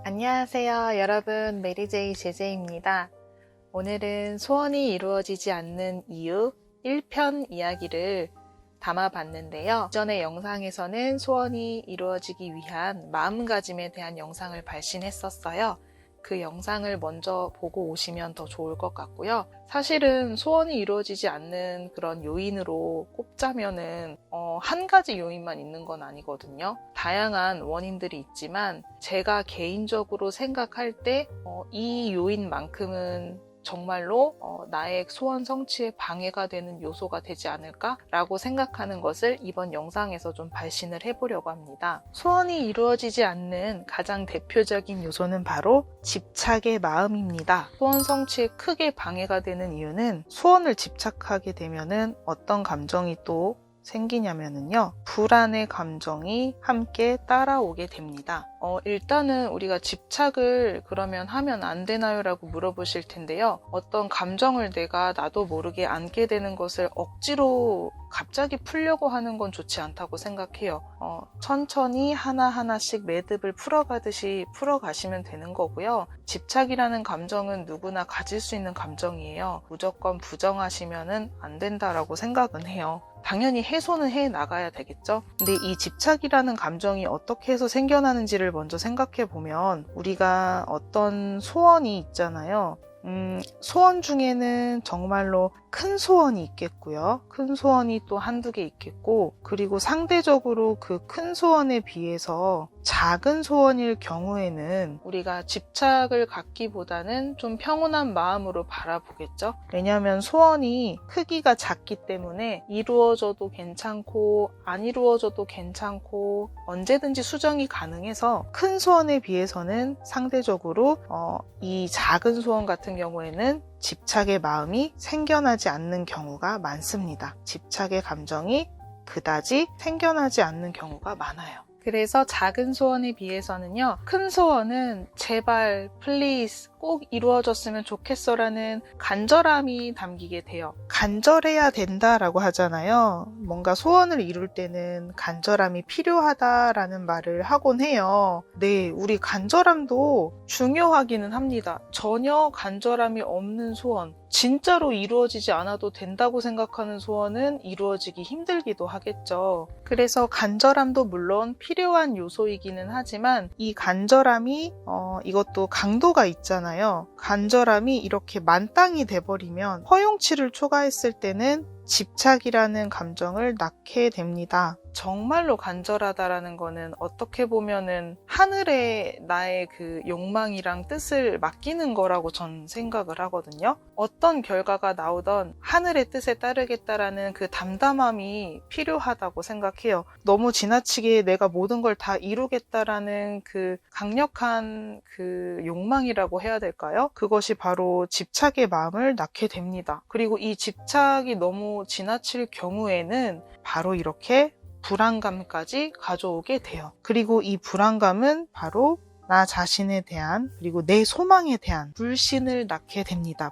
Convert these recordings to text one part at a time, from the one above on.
안녕하세요, 여러분. 메리제이 제제입니다. 오늘은 소원이 이루어지지 않는 이유 1편 이야기를 담아봤는데요. 이전의 영상에서는 소원이 이루어지기 위한 마음가짐에 대한 영상을 발신했었어요. 그 영상을 먼저 보고 오시면 더 좋을 것 같고요. 사실은 소원이 이루어지지 않는 그런 요인으로 꼽자면은 한 가지 요인만 있는 건 아니거든요. 다양한 원인들이 있지만 제가 개인적으로 생각할 때 이 요인만큼은 정말로 나의 소원 성취에 방해가 되는 요소가 되지 않을까라고 생각하는 것을 이번 영상에서 좀 발신을 해보려고 합니다. 소원이 이루어지지 않는 가장 대표적인 요소는 바로 집착의 마음입니다. 소원 성취에 크게 방해가 되는 이유는 소원을 집착하게 되면은 어떤 감정이 또 생기냐면요. 불안의 감정이 함께 따라오게 됩니다. 일단은 우리가 집착을 그러면 하면 안 되나요? 라고 물어보실 텐데요. 어떤 감정을 내가 나도 모르게 안게 되는 것을 억지로 갑자기 풀려고 하는 건 좋지 않다고 생각해요. 천천히 하나하나씩 매듭을 풀어가듯이 풀어가시면 되는 거고요. 집착이라는 감정은 누구나 가질 수 있는 감정이에요. 무조건 부정하시면은 안 된다라고 생각은 해요. 당연히 해소는 해 나가야 되겠죠? 근데 이 집착이라는 감정이 어떻게 해서 생겨나는지를 먼저 생각해 보면 우리가 어떤 소원이 있잖아요. 소원 중에는 정말로 큰 소원이 있겠고요. 큰 소원이 또 한두 개 있겠고, 그리고 상대적으로 그 큰 소원에 비해서 작은 소원일 경우에는 우리가 집착을 갖기보다는 좀 평온한 마음으로 바라보겠죠. 왜냐하면 소원이 크기가 작기 때문에 이루어져도 괜찮고 안 이루어져도 괜찮고 언제든지 수정이 가능해서 큰 소원에 비해서는 상대적으로 이 작은 소원 같은 경우에는 집착의 마음이 생겨나지 않는 경우가 많습니다. 집착의 감정이 그다지 생겨나지 않는 경우가 많아요. 그래서 작은 소원에 비해서는요, 큰 소원은 제발, 플리즈, 꼭 이루어졌으면 좋겠어라는 간절함이 담기게 돼요. 간절해야 된다라고 하잖아요. 뭔가 소원을 이룰 때는 간절함이 필요하다라는 말을 하곤 해요. 네, 우리 간절함도 중요하기는 합니다. 전혀 간절함이 없는 소원, 진짜로 이루어지지 않아도 된다고 생각하는 소원은 이루어지기 힘들기도 하겠죠. 그래서 간절함도 물론 필요한 요소이기는 하지만 이 간절함이 이것도 강도가 있잖아요. 간절함이 이렇게 만땅이 돼버리면 허용치를 초과했을 때는 집착이라는 감정을 낳게 됩니다. 정말로 간절하다라는 거는 어떻게 보면은 하늘에 나의 그 욕망이랑 뜻을 맡기는 거라고 전 생각을 하거든요. 어떤 결과가 나오던 하늘의 뜻에 따르겠다라는 그 담담함이 필요하다고 생각해요. 너무 지나치게 내가 모든 걸 다 이루겠다라는 그 강력한 그 욕망이라고 해야 될까요? 그것이 바로 집착의 마음을 낳게 됩니다. 그리고 이 집착이 너무 지나칠 경우에는 바로 이렇게 불안감까지 가져오게 돼요. 그리고 이 불안감은 바로 나 자신에 대한 그리고 내 소망에 대한 불신을 낳게 됩니다.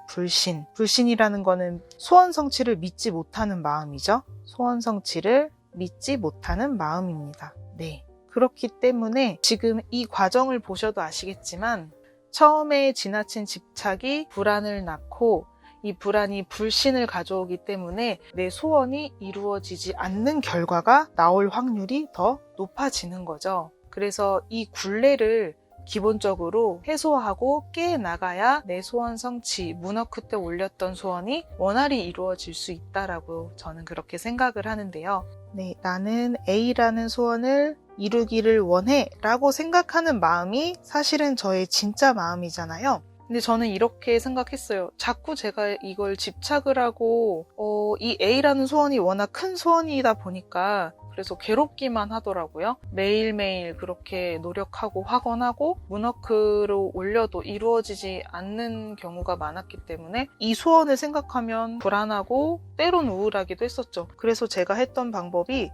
불신이라는 거는 소원 성취를 믿지 못하는 마음이죠. 소원 성취를 믿지 못하는 마음입니다. 네. 그렇기 때문에 지금 이 과정을 보셔도 아시겠지만 처음에 지나친 집착이 불안을 낳고 이 불안이 불신을 가져오기 때문에 내 소원이 이루어지지 않는 결과가 나올 확률이 더 높아지는 거죠. 그래서 이 굴레를 기본적으로 해소하고 깨나가야 내 소원 성취, 문워크 때 올렸던 소원이 원활히 이루어질 수 있다라고 저는 그렇게 생각을 하는데요. 네, 나는 A라는 소원을 이루기를 원해 라고 생각하는 마음이 사실은 저의 진짜 마음이잖아요. 근데 저는 이렇게 생각했어요. 자꾸 제가 이걸 집착을 하고 이 A라는 소원이 워낙 큰 소원이다 보니까 그래서 괴롭기만 하더라고요. 매일매일 그렇게 노력하고 확언하고 문워크로 올려도 이루어지지 않는 경우가 많았기 때문에 이 소원을 생각하면 불안하고 때론 우울하기도 했었죠. 그래서 제가 했던 방법이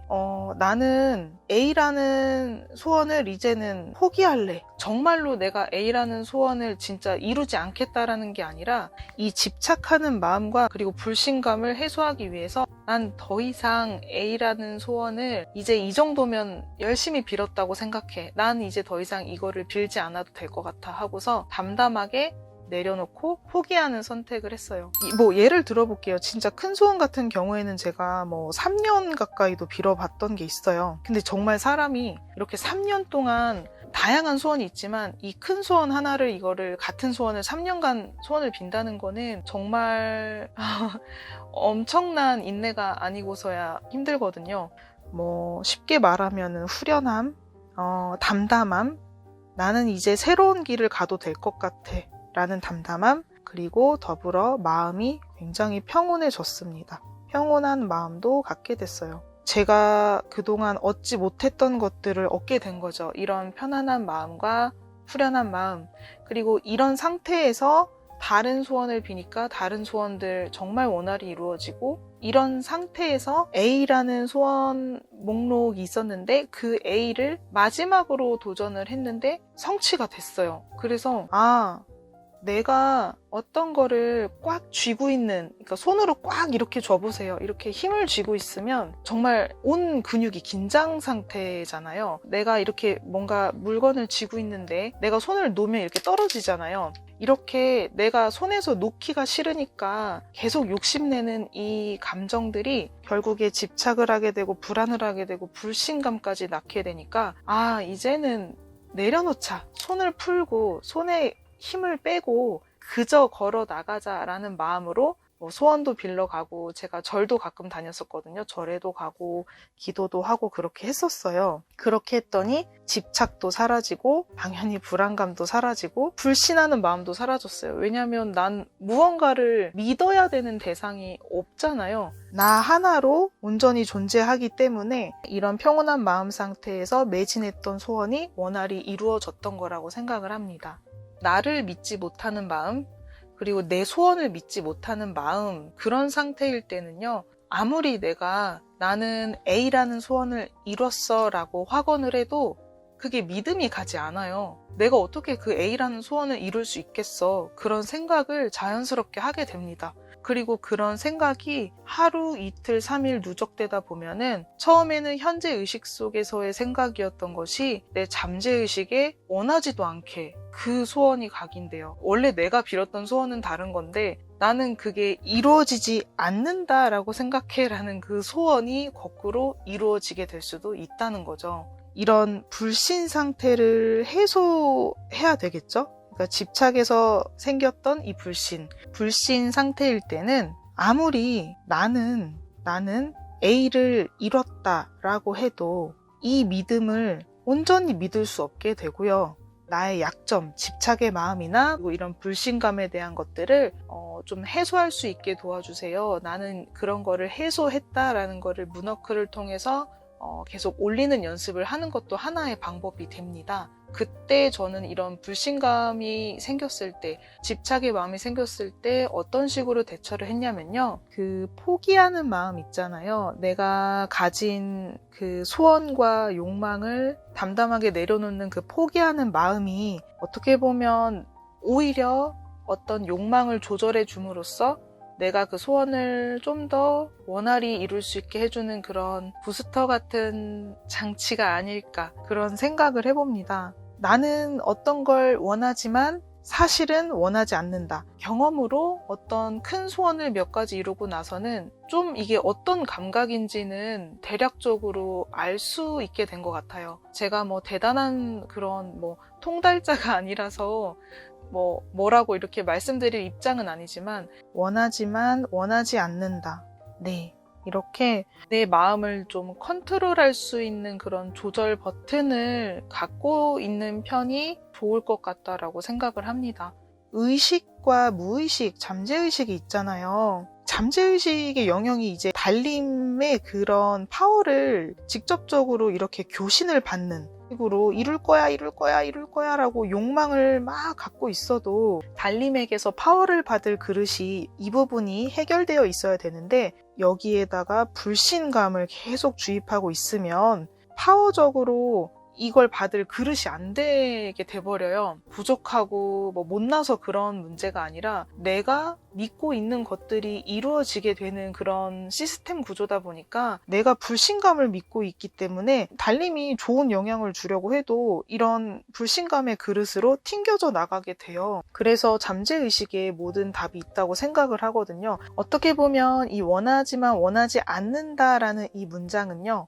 나는 A라는 소원을 이제는 포기할래. 정말로 내가 A라는 소원을 진짜 이루지 않겠다라는 게 아니라 이 집착하는 마음과 그리고 불신감을 해소하기 위해서 난 더 이상 A라는 소원을 이제 이 정도면 열심히 빌었다고 생각해. 난 이제 더 이상 이거를 빌지 않아도 될 것 같아 하고서 담담하게 내려놓고 포기하는 선택을 했어요. 뭐 예를 들어볼게요. 진짜 큰 소원 같은 경우에는 제가 뭐 3년 가까이도 빌어봤던 게 있어요. 근데 정말 사람이 이렇게 3년 동안 다양한 소원이 있지만 이 큰 소원 하나를 이거를 같은 소원을 3년간 소원을 빈다는 거는 정말 엄청난 인내가 아니고서야 힘들거든요. 뭐 쉽게 말하면 후련함, 담담함, 나는 이제 새로운 길을 가도 될 것 같아 라는 담담함, 그리고 더불어 마음이 굉장히 평온해졌습니다. 평온한 마음도 갖게 됐어요. 제가 그동안 얻지 못했던 것들을 얻게 된 거죠. 이런 편안한 마음과 후련한 마음, 그리고 이런 상태에서 다른 소원을 비니까 다른 소원들 정말 원활히 이루어지고, 이런 상태에서 A라는 소원 목록이 있었는데 그 A를 마지막으로 도전을 했는데 성취가 됐어요. 그래서 내가 어떤 거를 꽉 쥐고 있는, 그러니까 손으로 꽉 이렇게 쥐어보세요. 이렇게 힘을 쥐고 있으면 정말 온 근육이 긴장 상태잖아요. 내가 이렇게 뭔가 물건을 쥐고 있는데 내가 손을 놓으면 이렇게 떨어지잖아요. 이렇게 내가 손에서 놓기가 싫으니까 계속 욕심내는 이 감정들이 결국에 집착을 하게 되고 불안을 하게 되고 불신감까지 낳게 되니까 이제는 내려놓자. 손을 풀고 손에 힘을 빼고 그저 걸어 나가자라는 마음으로 소원도 빌러가고, 제가 절도 가끔 다녔었거든요. 절에도 가고 기도도 하고 그렇게 했었어요. 그렇게 했더니 집착도 사라지고 당연히 불안감도 사라지고 불신하는 마음도 사라졌어요. 왜냐하면 난 무언가를 믿어야 되는 대상이 없잖아요. 나 하나로 온전히 존재하기 때문에 이런 평온한 마음 상태에서 매진했던 소원이 원활히 이루어졌던 거라고 생각을 합니다. 나를 믿지 못하는 마음, 그리고 내 소원을 믿지 못하는 마음, 그런 상태일 때는요, 아무리 나는 A라는 소원을 이뤘어 라고 확언을 해도 그게 믿음이 가지 않아요. 내가 어떻게 그 A라는 소원을 이룰 수 있겠어. 그런 생각을 자연스럽게 하게 됩니다. 그리고 그런 생각이 하루, 이틀, 3일 누적되다 보면은 처음에는 현재 의식 속에서의 생각이었던 것이 내 잠재 의식에 원하지도 않게 그 소원이 각인돼요. 원래 내가 빌었던 소원은 다른 건데 나는 그게 이루어지지 않는다라고 생각해라는 그 소원이 거꾸로 이루어지게 될 수도 있다는 거죠. 이런 불신 상태를 해소해야 되겠죠? 그러니까 집착에서 생겼던 이 불신 상태일 때는 아무리 나는 A를 이뤘다라고 해도 이 믿음을 온전히 믿을 수 없게 되고요. 나의 약점, 집착의 마음이나 이런 불신감에 대한 것들을 좀 해소할 수 있게 도와주세요. 나는 그런 거를 해소했다라는 거를 문워크를 통해서 계속 올리는 연습을 하는 것도 하나의 방법이 됩니다. 그때 저는 이런 불신감이 생겼을 때, 집착의 마음이 생겼을 때 어떤 식으로 대처를 했냐면요. 그 포기하는 마음 있잖아요. 내가 가진 그 소원과 욕망을 담담하게 내려놓는 그 포기하는 마음이 어떻게 보면 오히려 어떤 욕망을 조절해 줌으로써 내가 그 소원을 좀 더 원활히 이룰 수 있게 해주는 그런 부스터 같은 장치가 아닐까, 그런 생각을 해봅니다. 나는 어떤 걸 원하지만 사실은 원하지 않는다. 경험으로 어떤 큰 소원을 몇 가지 이루고 나서는 좀 이게 어떤 감각인지는 대략적으로 알 수 있게 된 것 같아요. 제가 대단한 그런 통달자가 아니라서 뭐라고 이렇게 말씀드릴 입장은 아니지만, 원하지만 원하지 않는다. 네. 이렇게 내 마음을 좀 컨트롤할 수 있는 그런 조절 버튼을 갖고 있는 편이 좋을 것 같다라고 생각을 합니다. 의식과 무의식, 잠재의식이 있잖아요. 잠재의식의 영역이 이제 달림의 그런 파워를 직접적으로 이렇게 교신을 받는 식으로 이룰 거야 라고 욕망을 막 갖고 있어도 달림에게서 파워를 받을 그릇이 이 부분이 해결되어 있어야 되는데, 여기에다가 불신감을 계속 주입하고 있으면 파워적으로 이걸 받을 그릇이 안 되게 돼버려요. 부족하고 뭐 못나서 그런 문제가 아니라 내가 믿고 있는 것들이 이루어지게 되는 그런 시스템 구조다 보니까 내가 불신감을 믿고 있기 때문에 달님이 좋은 영향을 주려고 해도 이런 불신감의 그릇으로 튕겨져 나가게 돼요. 그래서 잠재의식에 모든 답이 있다고 생각을 하거든요. 어떻게 보면 이 원하지만 원하지 않는다라는 이 문장은요.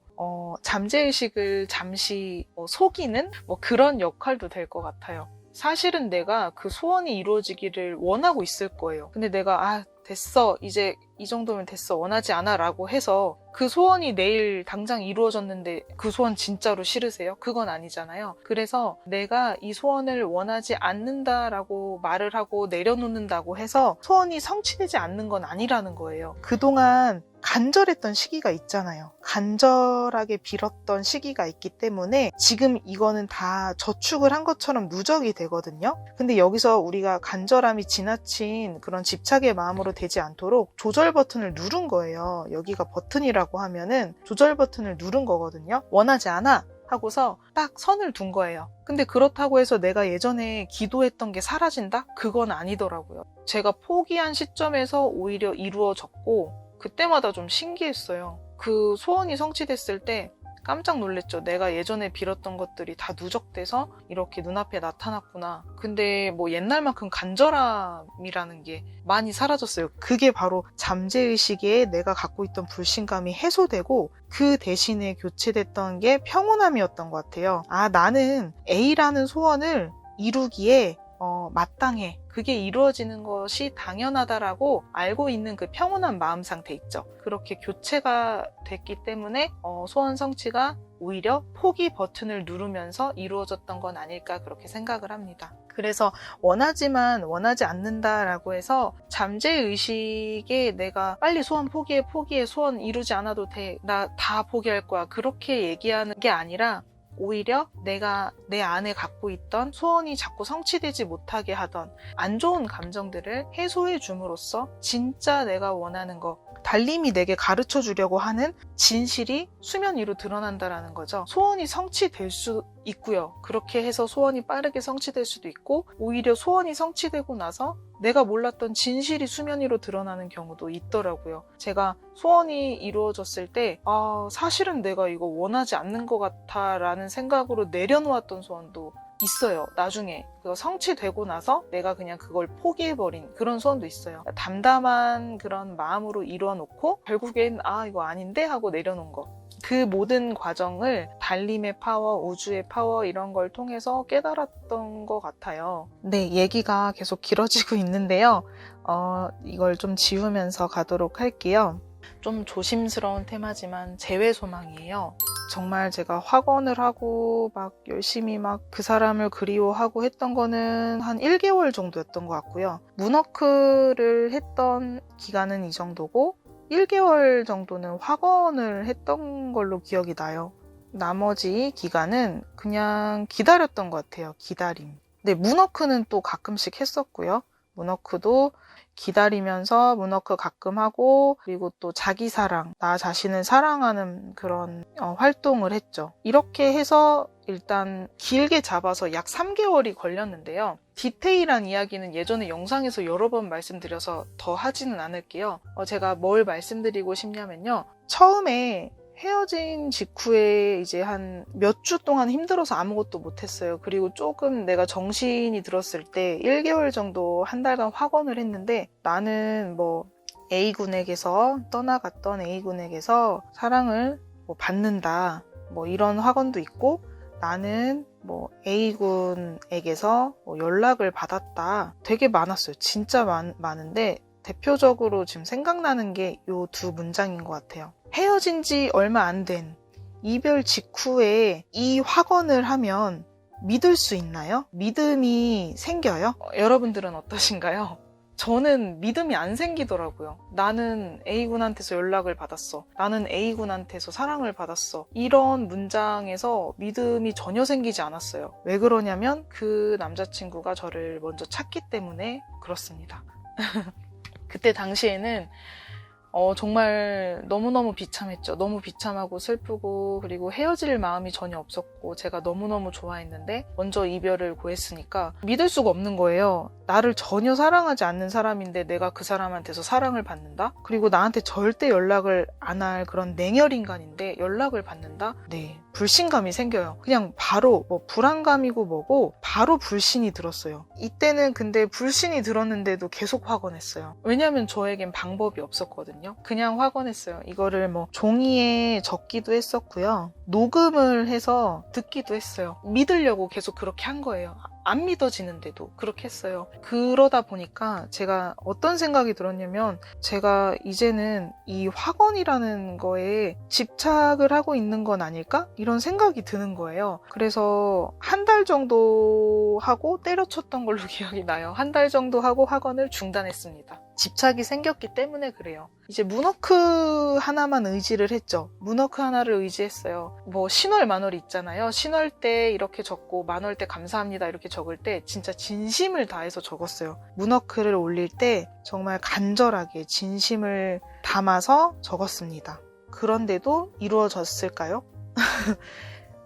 잠재의식을 잠시 속이는 그런 역할도 될 것 같아요. 사실은 내가 그 소원이 이루어지기를 원하고 있을 거예요. 근데 내가 됐어, 이제 이 정도면 됐어, 원하지 않아 라고 해서 그 소원이 내일 당장 이루어졌는데 그 소원 진짜로 싫으세요? 그건 아니잖아요. 그래서 내가 이 소원을 원하지 않는다라고 말을 하고 내려놓는다고 해서 소원이 성취되지 않는 건 아니라는 거예요. 그동안 간절했던 시기가 있잖아요. 간절하게 빌었던 시기가 있기 때문에 지금 이거는 다 저축을 한 것처럼 누적이 되거든요. 근데 여기서 우리가 간절함이 지나친 그런 집착의 마음으로 되지 않도록 조절 버튼을 누른 거예요. 여기가 버튼이라고 하면은 조절 버튼을 누른 거거든요. 원하지 않아 하고서 딱 선을 둔 거예요. 근데 그렇다고 해서 내가 예전에 기도했던 게 사라진다? 그건 아니더라고요. 제가 포기한 시점에서 오히려 이루어졌고 그때마다 좀 신기했어요. 그 소원이 성취됐을 때 깜짝 놀랐죠. 내가 예전에 빌었던 것들이 다 누적돼서 이렇게 눈앞에 나타났구나. 근데 옛날만큼 간절함이라는 게 많이 사라졌어요. 그게 바로 잠재의식에 내가 갖고 있던 불신감이 해소되고 그 대신에 교체됐던 게 평온함이었던 것 같아요. 나는 A라는 소원을 이루기에 마땅해. 그게 이루어지는 것이 당연하다라고 알고 있는 그 평온한 마음 상태 있죠. 그렇게 교체가 됐기 때문에 소원 성취가 오히려 포기 버튼을 누르면서 이루어졌던 건 아닐까 그렇게 생각을 합니다. 그래서 원하지만 원하지 않는다라고 해서 잠재의식에 내가 빨리 소원 포기해 소원 이루지 않아도 돼. 나 다 포기할 거야. 그렇게 얘기하는 게 아니라 오히려 내가 내 안에 갖고 있던 소원이 자꾸 성취되지 못하게 하던 안 좋은 감정들을 해소해 줌으로써 진짜 내가 원하는 거, 달님이 내게 가르쳐 주려고 하는 진실이 수면 위로 드러난다라는 거죠. 소원이 성취될 수 있고요. 그렇게 해서 소원이 빠르게 성취될 수도 있고 오히려 소원이 성취되고 나서 내가 몰랐던 진실이 수면 위로 드러나는 경우도 있더라고요. 제가 소원이 이루어졌을 때 사실은 내가 이거 원하지 않는 것 같아 라는 생각으로 내려놓았던 소원도 있어요. 나중에 그거 성취되고 나서 내가 그냥 그걸 포기해버린 그런 소원도 있어요. 담담한 그런 마음으로 이루어놓고 결국엔 이거 아닌데 하고 내려놓은 거. 그 모든 과정을 달님의 파워, 우주의 파워 이런 걸 통해서 깨달았던 것 같아요. 네, 얘기가 계속 길어지고 있는데요. 이걸 좀 지우면서 가도록 할게요. 좀 조심스러운 테마지만 재회 소망이에요. 정말 제가 확언을 하고 열심히 그 사람을 그리워하고 했던 거는 한 1개월 정도였던 것 같고요. 문워크를 했던 기간은 이 정도고 1개월 정도는 확언을 했던 걸로 기억이 나요. 나머지 기간은 그냥 기다렸던 것 같아요. 기다림. 근데 문워크는 또 가끔씩 했었고요. 문워크도 기다리면서 문워크 가끔 하고 그리고 또 자기 사랑, 나 자신을 사랑하는 그런 활동을 했죠. 이렇게 해서 일단 길게 잡아서 약 3개월이 걸렸는데요. 디테일한 이야기는 예전에 영상에서 여러 번 말씀드려서 더 하지는 않을게요. 제가 뭘 말씀드리고 싶냐면요. 처음에 헤어진 직후에 이제 한 몇 주 동안 힘들어서 아무것도 못했어요. 그리고 조금 내가 정신이 들었을 때 1개월 정도 한 달간 확언을 했는데 나는 A군에게서 떠나갔던 A군에게서 사랑을 받는다. 이런 확언도 있고 나는 A군에게서 연락을 받았다. 되게 많았어요. 진짜 많은데 대표적으로 지금 생각나는 게 요 두 문장인 것 같아요. 헤어진 지 얼마 안 된 이별 직후에 이 확언을 하면 믿을 수 있나요? 믿음이 생겨요? 여러분들은 어떠신가요? 저는 믿음이 안 생기더라고요. 나는 A군한테서 연락을 받았어. 나는 A군한테서 사랑을 받았어. 이런 문장에서 믿음이 전혀 생기지 않았어요. 왜 그러냐면 그 남자친구가 저를 먼저 찾기 때문에 그렇습니다. 그때 당시에는 정말 너무너무 비참했죠. 너무 비참하고 슬프고, 그리고 헤어질 마음이 전혀 없었고, 제가 너무너무 좋아했는데 먼저 이별을 고했으니까 믿을 수가 없는 거예요. 나를 전혀 사랑하지 않는 사람인데 내가 그 사람한테서 사랑을 받는다? 그리고 나한테 절대 연락을 안 할 그런 냉혈 인간인데 연락을 받는다? 네, 불신감이 생겨요. 그냥 바로 불안감이고 뭐고 바로 불신이 들었어요. 이때는 근데 불신이 들었는데도 계속 확언했어요. 왜냐면 저에겐 방법이 없었거든요. 그냥 확언했어요. 이거를 종이에 적기도 했었고요. 녹음을 해서 듣기도 했어요. 믿으려고 계속 그렇게 한 거예요. 안 믿어지는데도 그렇게 했어요. 그러다 보니까 제가 어떤 생각이 들었냐면, 제가 이제는 이 확언이라는 거에 집착을 하고 있는 건 아닐까? 이런 생각이 드는 거예요. 그래서 한 달 정도 하고 때려쳤던 걸로 기억이 나요. 한 달 정도 하고 확언을 중단했습니다. 집착이 생겼기 때문에 그래요. 이제 문워크 하나만 의지를 했죠. 문워크 하나를 의지했어요. 신월 만월 있잖아요. 신월 때 이렇게 적고 만월 때 감사합니다 이렇게 적을 때 진짜 진심을 다해서 적었어요. 문워크를 올릴 때 정말 간절하게 진심을 담아서 적었습니다. 그런데도 이루어졌을까요?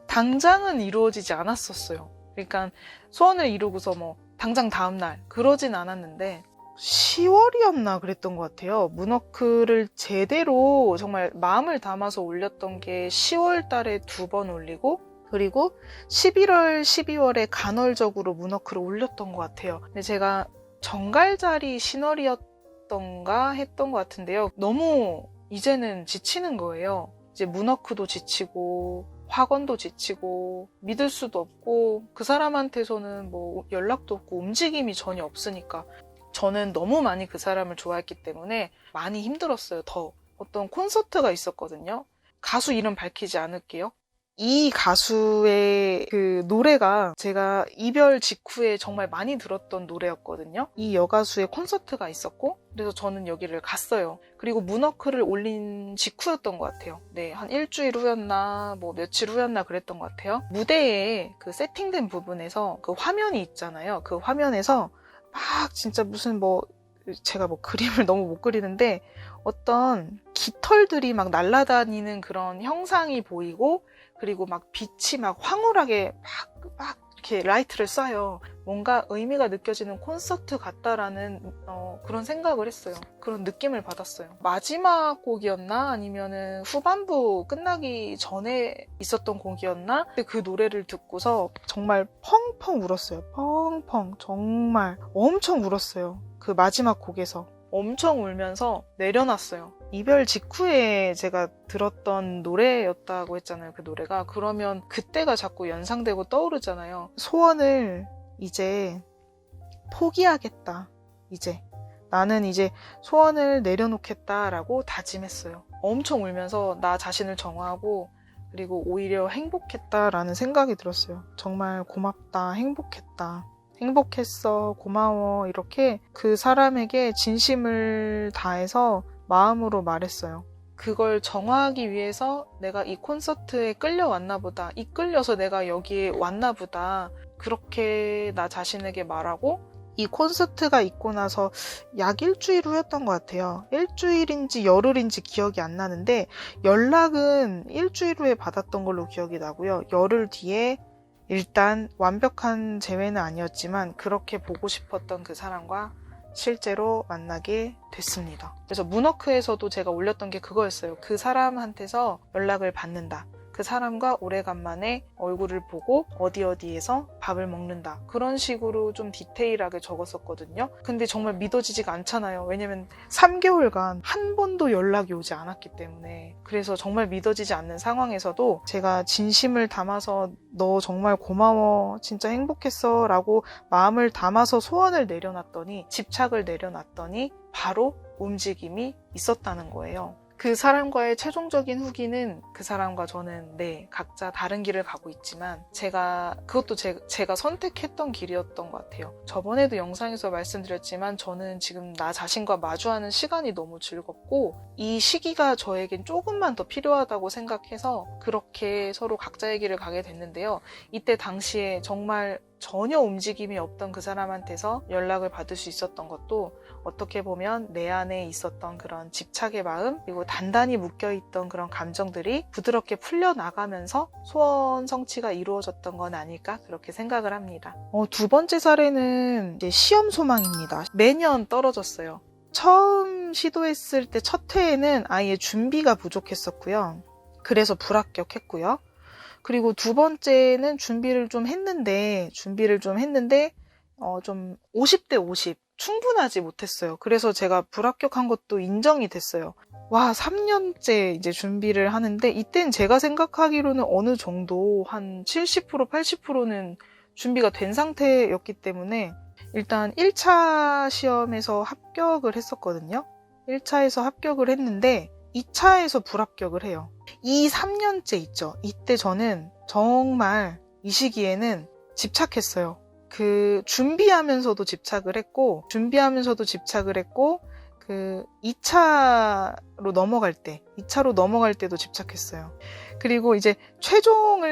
당장은 이루어지지 않았었어요. 그러니까 소원을 이루고서 당장 다음날 그러진 않았는데 10월이었나 그랬던 것 같아요. 문워크를 제대로 정말 마음을 담아서 올렸던 게 10월 달에 2번 올리고, 그리고 11월, 12월에 간헐적으로 문워크를 올렸던 것 같아요. 근데 제가 정갈자리 신월이었던가 했던 것 같은데요. 너무 이제는 지치는 거예요. 이제 문워크도 지치고 확언도 지치고 믿을 수도 없고 그 사람한테서는 연락도 없고 움직임이 전혀 없으니까 저는 너무 많이 그 사람을 좋아했기 때문에 많이 힘들었어요. 더 어떤 콘서트가 있었거든요. 가수 이름 밝히지 않을게요. 이 가수의 그 노래가 제가 이별 직후에 정말 많이 들었던 노래였거든요. 이 여가수의 콘서트가 있었고, 그래서 저는 여기를 갔어요. 그리고 문워크를 올린 직후였던 것 같아요. 네, 한 일주일 후였나 며칠 후였나 그랬던 것 같아요. 무대에 그 세팅된 부분에서 그 화면이 있잖아요. 그 화면에서 막 진짜 무슨 제가 그림을 너무 못 그리는데 어떤 깃털들이 막 날아다니는 그런 형상이 보이고, 그리고 막 빛이 막 황홀하게 막 이렇게 라이트를 쏴요. 뭔가 의미가 느껴지는 콘서트 같다라는 그런 생각을 했어요. 그런 느낌을 받았어요. 마지막 곡이었나? 아니면은 후반부 끝나기 전에 있었던 곡이었나? 근데 그 노래를 듣고서 정말 펑펑 울었어요. 펑펑. 정말 엄청 울었어요. 그 마지막 곡에서. 엄청 울면서 내려놨어요. 이별 직후에 제가 들었던 노래였다고 했잖아요. 그 노래가. 그러면 그때가 자꾸 연상되고 떠오르잖아요. 소원을 이제 포기하겠다. 이제 나는 이제 소원을 내려놓겠다라고 다짐했어요. 엄청 울면서 나 자신을 정화하고, 그리고 오히려 행복했다라는 생각이 들었어요. 정말 고맙다, 행복했다. 행복했어, 고마워, 이렇게 그 사람에게 진심을 다해서 마음으로 말했어요. 그걸 정화하기 위해서 내가 이 콘서트에 끌려왔나 보다, 이끌려서 내가 여기에 왔나 보다, 그렇게 나 자신에게 말하고, 이 콘서트가 있고 나서 약 일주일 후였던 것 같아요. 일주일인지 열흘인지 기억이 안 나는데 연락은 일주일 후에 받았던 걸로 기억이 나고요. 열흘 뒤에 일단 완벽한 재회는 아니었지만 그렇게 보고 싶었던 그 사람과 실제로 만나게 됐습니다. 그래서 문워크에서도 제가 올렸던 게 그거였어요. 그 사람한테서 연락을 받는다. 그 사람과 오래간만에 얼굴을 보고 어디에서 밥을 먹는다. 그런 식으로 좀 디테일하게 적었었거든요. 근데 정말 믿어지지가 않잖아요. 왜냐면 3개월간 한 번도 연락이 오지 않았기 때문에. 그래서 정말 믿어지지 않는 상황에서도 제가 진심을 담아서 너 정말 고마워, 진짜 행복했어 라고 마음을 담아서 소원을 내려놨더니, 집착을 내려놨더니 바로 움직임이 있었다는 거예요. 그 사람과의 최종적인 후기는 그 사람과 저는 각자 다른 길을 가고 있지만 그것도 제가 선택했던 길이었던 것 같아요. 저번에도 영상에서 말씀드렸지만 저는 지금 나 자신과 마주하는 시간이 너무 즐겁고 이 시기가 저에겐 조금만 더 필요하다고 생각해서 그렇게 서로 각자의 길을 가게 됐는데요. 이때 당시에 정말 전혀 움직임이 없던 그 사람한테서 연락을 받을 수 있었던 것도 어떻게 보면 내 안에 있었던 그런 집착의 마음, 그리고 단단히 묶여있던 그런 감정들이 부드럽게 풀려나가면서 소원 성취가 이루어졌던 건 아닐까 그렇게 생각을 합니다. 두 번째 사례는 이제 시험 소망입니다. 매년 떨어졌어요. 처음 시도했을 때 첫 해에는 아예 준비가 부족했었고요. 그래서 불합격했고요. 그리고 두 번째는 준비를 좀 했는데 좀 50대 50 충분하지 못했어요. 그래서 제가 불합격한 것도 인정이 됐어요. 와, 3년째 이제 준비를 하는데 이땐 제가 생각하기로는 어느 정도 한 70% 80%는 준비가 된 상태였기 때문에 일단 1차 시험에서 합격을 했었거든요. 1차에서 합격을 했는데 2차에서 불합격을 해요. 이 3년째 있죠. 이때 저는 정말 이 시기에는 집착했어요. 준비하면서도 집착을 했고 그 2차로 넘어갈 때도 집착했어요. 그리고 이제 최종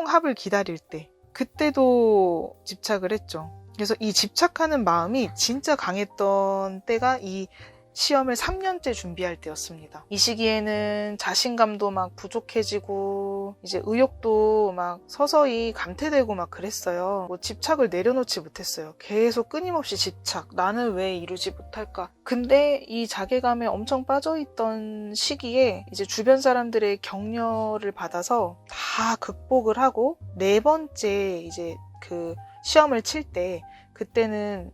합을 기다릴 때 그때도 집착을 했죠. 그래서 이 집착하는 마음이 진짜 강했던 때가 이 시험을 3년째 준비할 때였습니다. 이 시기에는 자신감도 막 부족해지고 이제 의욕도 막 서서히 감퇴되고 막 그랬어요. 집착을 내려놓지 못했어요. 계속 끊임없이 집착. 나는 왜 이루지 못할까? 근데 이 자괴감에 엄청 빠져있던 시기에 이제 주변 사람들의 격려를 받아서 다 극복을 하고 네 번째 이제 그 시험을 칠 때 그때는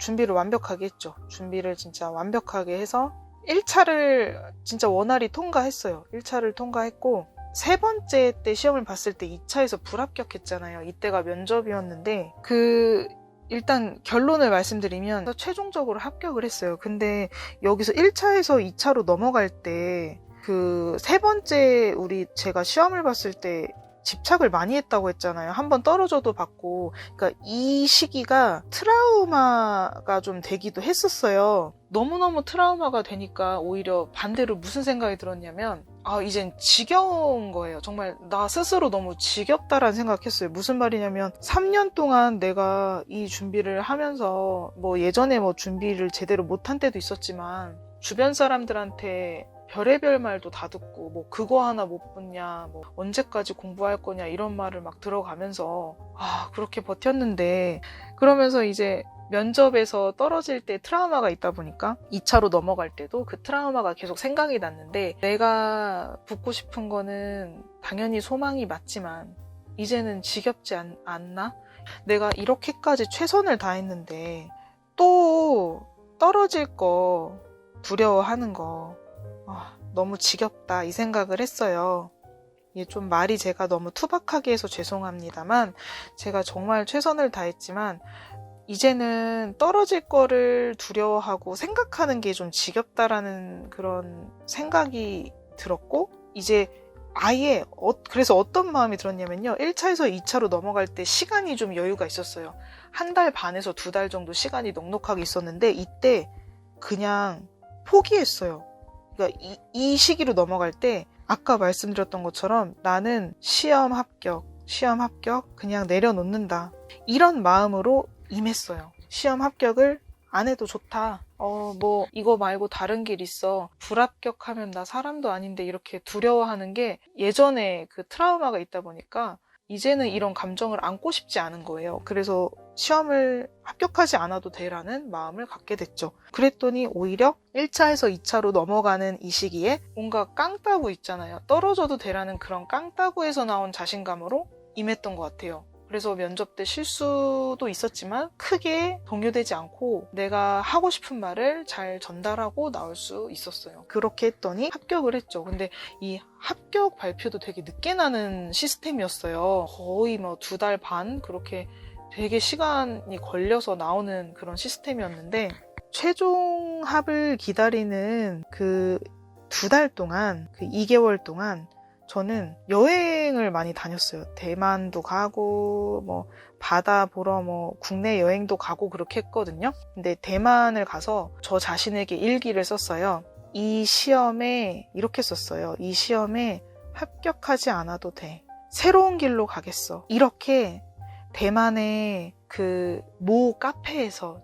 준비를 완벽하게 했죠. 준비를 진짜 완벽하게 해서 1차를 진짜 원활히 통과했어요. 1차를 통과했고 세 번째 때 시험을 봤을 때 2차에서 불합격했잖아요. 이때가 면접이었는데 일단 결론을 말씀드리면 최종적으로 합격을 했어요. 근데 여기서 1차에서 2차로 넘어갈 때 그 세 번째 제가 시험을 봤을 때 집착을 많이 했다고 했잖아요. 한번 떨어져도 받고. 그러니까 이 시기가 트라우마가 좀 되기도 했었어요. 너무너무 트라우마가 되니까 오히려 반대로 무슨 생각이 들었냐면 이젠 지겨운 거예요. 정말 나 스스로 너무 지겹다라는 생각했어요. 무슨 말이냐면 3년 동안 내가 이 준비를 하면서 예전에 준비를 제대로 못한 때도 있었지만 주변 사람들한테 별의별 말도 다 듣고 그거 하나 못 붙냐, 언제까지 공부할 거냐 이런 말을 막 들어가면서 그렇게 버텼는데 그러면서 이제 면접에서 떨어질 때 트라우마가 있다 보니까 2차로 넘어갈 때도 그 트라우마가 계속 생각이 났는데 내가 붙고 싶은 거는 당연히 소망이 맞지만 이제는 지겹지 않나? 내가 이렇게까지 최선을 다했는데 또 떨어질 거 두려워하는 거 너무 지겹다 이 생각을 했어요. 이게 좀 말이 제가 너무 투박하게 해서 죄송합니다만 제가 정말 최선을 다했지만 이제는 떨어질 거를 두려워하고 생각하는 게 좀 지겹다라는 그런 생각이 들었고 이제 아예 그래서 어떤 마음이 들었냐면요. 1차에서 2차로 넘어갈 때 시간이 좀 여유가 있었어요. 1달 반에서 2달 정도 시간이 넉넉하게 있었는데 이때 그냥 포기했어요. 그러니까 이 시기로 넘어갈 때 아까 말씀드렸던 것처럼 나는 시험 합격 그냥 내려놓는다. 이런 마음으로 임했어요. 시험 합격을 안 해도 좋다. 이거 말고 다른 길 있어. 불합격하면 나 사람도 아닌데 이렇게 두려워하는 게 예전에 그 트라우마가 있다 보니까 이제는 이런 감정을 안고 싶지 않은 거예요. 그래서 시험을 합격하지 않아도 되라는 마음을 갖게 됐죠. 그랬더니 오히려 1차에서 2차로 넘어가는 이 시기에 뭔가 깡따구 있잖아요. 떨어져도 되라는 그런 깡따구에서 나온 자신감으로 임했던 것 같아요. 그래서 면접 때 실수도 있었지만 크게 동요되지 않고 내가 하고 싶은 말을 잘 전달하고 나올 수 있었어요. 그렇게 했더니 합격을 했죠. 근데 이 합격 발표도 되게 늦게 나는 시스템이었어요. 거의 2달 반 그렇게 되게 시간이 걸려서 나오는 그런 시스템이었는데 최종 합을 기다리는 그 2달 동안, 그 2개월 동안 저는 여행을 많이 다녔어요. 대만도 가고 바다 보러 국내 여행도 가고 그렇게 했거든요. 근데 대만을 가서 저 자신에게 일기를 썼어요. 이 시험에 이렇게 썼어요. 이 시험에 합격하지 않아도 돼. 새로운 길로 가겠어. 이렇게 대만의 그 모 카페에서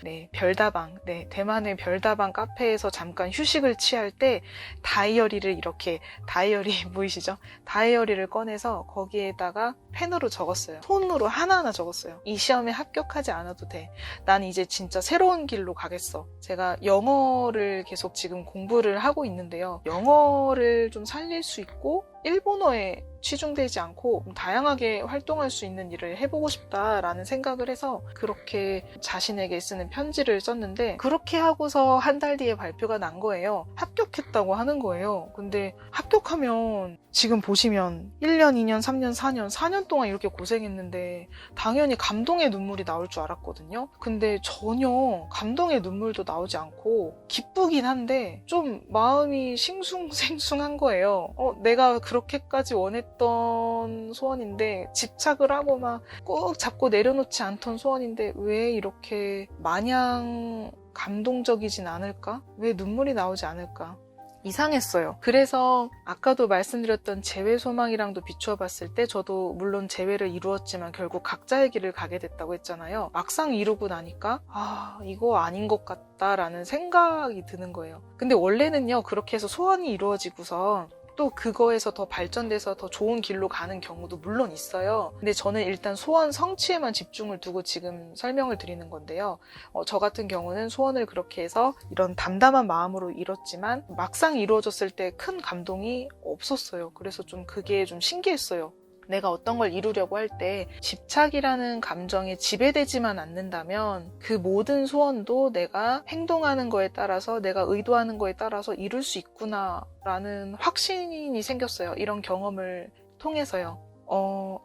네, 별다방, 네, 대만의 별다방 카페에서 잠깐 휴식을 취할 때 다이어리를 이렇게, 다이어리 보이시죠? 다이어리를 꺼내서 거기에다가 펜으로 적었어요. 손으로 하나하나 적었어요. 이 시험에 합격하지 않아도 돼. 난 이제 진짜 새로운 길로 가겠어. 제가 영어를 계속 지금 공부를 하고 있는데요. 영어를 좀 살릴 수 있고 일본어에 치중되지 않고 다양하게 활동할 수 있는 일을 해보고 싶다라는 생각을 해서 그렇게 자신에게 쓰는 편지를 썼는데, 그렇게 하고서 한 달 뒤에 발표가 난 거예요. 합격했다고 하는 거예요. 근데 합격하면 지금 보시면 1년, 2년, 3년, 4년 동안 이렇게 고생했는데 당연히 감동의 눈물이 나올 줄 알았거든요. 근데 전혀 감동의 눈물도 나오지 않고 기쁘긴 한데 좀 마음이 싱숭생숭한 거예요. 내가 그렇게까지 원했던 소원인데, 집착을 하고 막 꾹 잡고 내려놓지 않던 소원인데 왜 이렇게 마냥 감동적이진 않을까? 왜 눈물이 나오지 않을까? 이상했어요. 그래서 아까도 말씀드렸던 재회 소망이랑도 비추어 봤을 때 저도 물론 재회를 이루었지만 결국 각자의 길을 가게 됐다고 했잖아요. 막상 이루고 나니까 이거 아닌 것 같다라는 생각이 드는 거예요. 근데 원래는요, 그렇게 해서 소원이 이루어지고서 또 그거에서 더 발전돼서 더 좋은 길로 가는 경우도 물론 있어요. 근데 저는 일단 소원 성취에만 집중을 두고 지금 설명을 드리는 건데요. 저 같은 경우는 소원을 그렇게 해서 이런 담담한 마음으로 이뤘지만 막상 이루어졌을 때 큰 감동이 없었어요. 그래서 좀 그게 좀 신기했어요. 내가 어떤 걸 이루려고 할 때 집착이라는 감정에 지배되지만 않는다면 그 모든 소원도 내가 행동하는 거에 따라서, 내가 의도하는 거에 따라서 이룰 수 있구나라는 확신이 생겼어요. 이런 경험을 통해서요.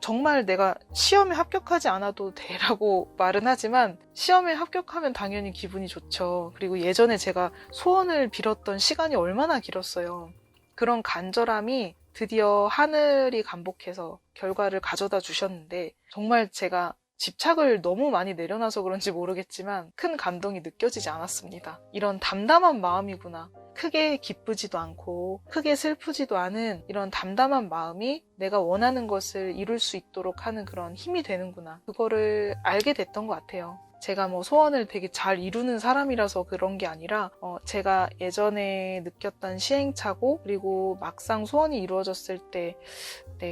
정말 내가 시험에 합격하지 않아도 돼라고 말은 하지만 시험에 합격하면 당연히 기분이 좋죠. 그리고 예전에 제가 소원을 빌었던 시간이 얼마나 길었어요. 그런 간절함이 드디어 하늘이 감복해서 결과를 가져다 주셨는데, 정말 제가 집착을 너무 많이 내려놔서 그런지 모르겠지만 큰 감동이 느껴지지 않았습니다. 이런 담담한 마음이구나. 크게 기쁘지도 않고 크게 슬프지도 않은 이런 담담한 마음이 내가 원하는 것을 이룰 수 있도록 하는 그런 힘이 되는구나. 그거를 알게 됐던 것 같아요. 제가 소원을 되게 잘 이루는 사람이라서 그런 게 아니라 제가 예전에 느꼈던 시행착오, 그리고 막상 소원이 이루어졌을 때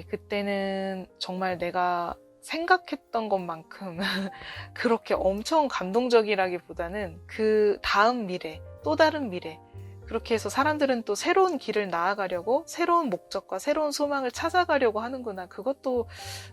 그때는 정말 내가 생각했던 것만큼 그렇게 엄청 감동적이라기보다는 그 다음 미래, 또 다른 미래, 그렇게 해서 사람들은 또 새로운 길을 나아가려고, 새로운 목적과 새로운 소망을 찾아가려고 하는구나. 그것도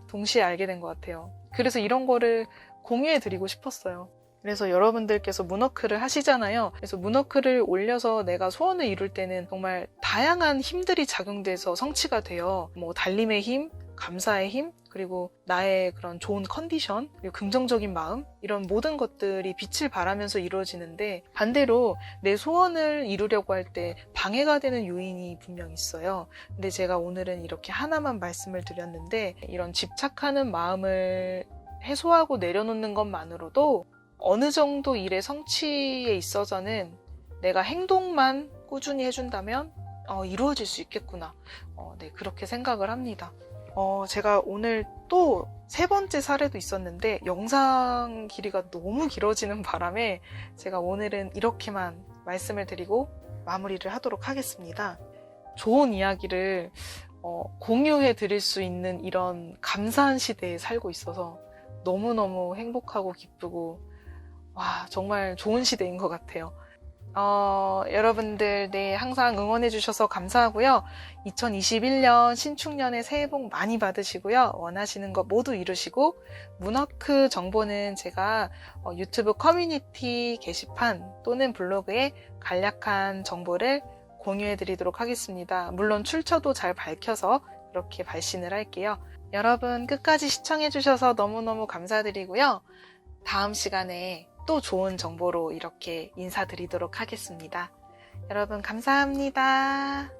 동시에 알게 된 것 같아요. 그래서 이런 거를 공유해드리고 싶었어요. 그래서 여러분들께서 문워크를 하시잖아요. 그래서 문워크를 올려서 내가 소원을 이룰 때는 정말 다양한 힘들이 작용돼서 성취가 돼요. 달림의 힘, 감사의 힘, 그리고 나의 그런 좋은 컨디션, 그리고 긍정적인 마음, 이런 모든 것들이 빛을 발하면서 이루어지는데, 반대로 내 소원을 이루려고 할 때 방해가 되는 요인이 분명 있어요. 근데 제가 오늘은 이렇게 하나만 말씀을 드렸는데, 이런 집착하는 마음을 해소하고 내려놓는 것만으로도 어느 정도 일의 성취에 있어서는 내가 행동만 꾸준히 해준다면 이루어질 수 있겠구나. 네, 그렇게 생각을 합니다. 제가 오늘 또 3번째 사례도 있었는데 영상 길이가 너무 길어지는 바람에 제가 오늘은 이렇게만 말씀을 드리고 마무리를 하도록 하겠습니다. 좋은 이야기를 공유해 드릴 수 있는 이런 감사한 시대에 살고 있어서 너무너무 행복하고 기쁘고, 정말 좋은 시대인 것 같아요. 여러분들, 항상 응원해주셔서 감사하고요. 2021년 신축년에 새해 복 많이 받으시고요. 원하시는 것 모두 이루시고, 문워크 정보는 제가 유튜브 커뮤니티 게시판 또는 블로그에 간략한 정보를 공유해드리도록 하겠습니다. 물론 출처도 잘 밝혀서 그렇게 발신을 할게요. 여러분 끝까지 시청해주셔서 너무너무 감사드리고요. 다음 시간에 또 좋은 정보로 이렇게 인사드리도록 하겠습니다. 여러분 감사합니다.